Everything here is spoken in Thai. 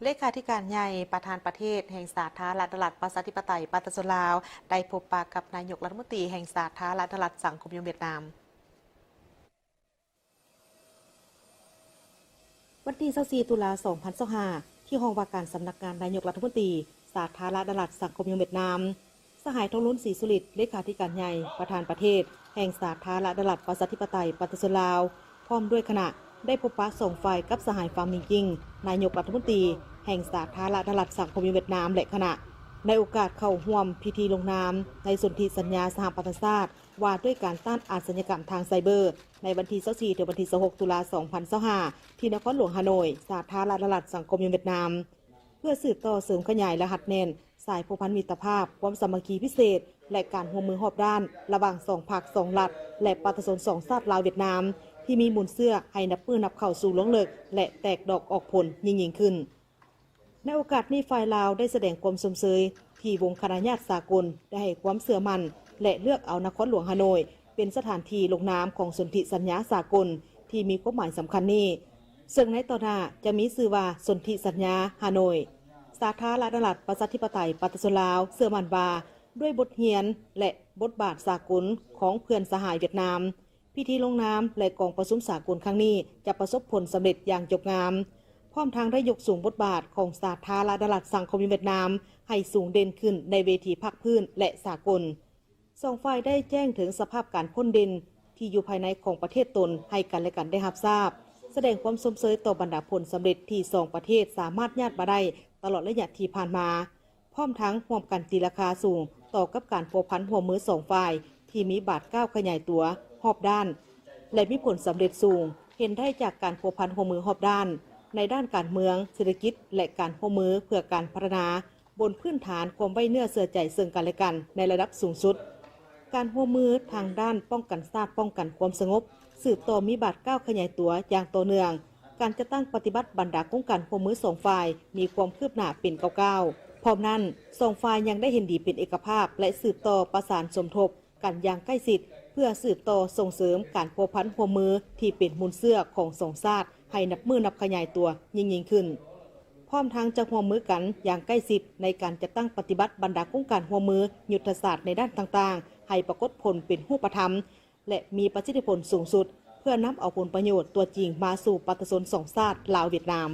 เลขาธิการใหญ่ประธานประเทศแห่งสาธารณรัฐประชาธิปไตยปาตสลาวได้พบปะกับนายกรัฐมนตรีแห่งสาธารณรัฐสังคมนิยมเวียดนามวันที่24ตุลา2025ที่ห้องว่าการสำนักงานนายกรัฐมนตรีสาธารณรัฐสังคมนิยมเวียดนามสหายทองลุ้นศรีสุริตเลขาธิการใหญ่ประธานประเทศแห่งสาธารณรัฐประชาธิปไตยปาตสลาวพร้อมด้วยคณะได้พบปะส่งฝ่ายกับสหายฟาร์มมิงกิงนายกรัฐมนตรีแห่งสาธารณรัฐสังคมนิยมเวียดนามและคณะในโอกาสเข้าร่วมพิธีลงนามในสนธิสัญญาสหประชาชาติว่าด้วยการต้านอาชญากรรมทางไซเบอร์ในวันที่24ถึงวันที่26ตุลา2025ที่นครหลวงฮานอยสาธารณรัฐสังคมนิยมเวียดนามเพื่อสืบต่อเสริมขยายและหัดแน่นสายผูกพันมิตรภาพความสามัคคีพิเศษและการร่วมมือรอบด้านระหว่าง2ภาค2รัฐและประชาชน2ชาติลาวเวียดนามที่มีมูลเสื้อให้นับมือนับเข้าสู่ล้งเลิกและแตกดอกออกผลยิ่งขึ้นในโอกาสนี้ฝ่ายลาวได้แสดงความสมเสยที่วงคณะญาติสากลได้ให้ความเสื่อมั่นและเลือกเอานครหลวงฮานอยเป็นสถานที่ลงนามของสนธิสัญญาสากลที่มีความหมายสำคัญนี้ซึ่งในต่อหน้าจะมีชื่อว่าสนธิสัญญาฮานอยสาธารณรัฐประชาธิปไตยปาตสลาวเสื่อมั่นว่าด้วยบทเรียนและบทบาทสากลของเพื่อนสหายเวียดนามพิธีลงนามและกองประชุมสากลครั้งนี้จะประสบผลสำเร็จอย่างจบงามพร้อมทางได้ยกสูงบทบาทของสาธารณรัฐสังคมเวียดนามให้สูงเด่นขึ้นในเวทีภาคพื้นและสากลสองฝ่ายได้แจ้งถึงสภาพการพ้นเด่นที่อยู่ภายในของประเทศตนให้กันและกันได้รับทราบแสดงความสมเสยต่อบรรดาผลสำเร็จที่สองประเทศสามารถญาติมาได้ตลอดระยะที่ผ่านมาพร้อมทั้งร่วมกันตีราคาสูงต่อกับการพัวพันหัวมือสองฝ่ายที่มีบาทก้าวขยายตัวรอบด้านและมีผลสำเร็จสูงเห็นได้จากการพัวพันหัวมือรอบด้านในด้านการเมืองเศรษฐกิจและการร่วมมือเพื่อการพัฒนาบนพื้นฐานความไว้เนื้อเชื่อใจซึ่งกันและกันในระดับสูงสุดการร่วมมือทางด้านป้องกันชาติป้องกันความสงบสืบต่อมีบาทก้าวขยายตัวอย่างต่อเนื่องการจะตั้งปฏิบัติบรรดาโครงการร่วมมือสองฝ่ายมีความคืบหน้าเป็นก้าวพร้อมนั้นสองฝ่ายยังได้เห็นดีเป็นเอกภาพและสืบต่อประสานสมทบกันอย่างใกล้ชิดเพื่อสืบต่อส่งเสริมการพัวพันร่วมมือที่เป็นมูลเสื้อของสองชาติให้นับมือนับขยายตัวยิ่งขึ้นพร้อมทั้งจะร่วมมือกันอย่างใกล้ชิดในการจะตั้งปฏิบัติบรรดาโครงการร่วมมือยุทธศาสตร์ในด้านต่างๆให้ปรากฏผลเป็นรูปธรรมและมีประสิทธิผลสูงสุดเพื่อนำเอาผลประโยชน์ตัวจริงมาสู่ประชาชนสองชาติลาวเวียดนาม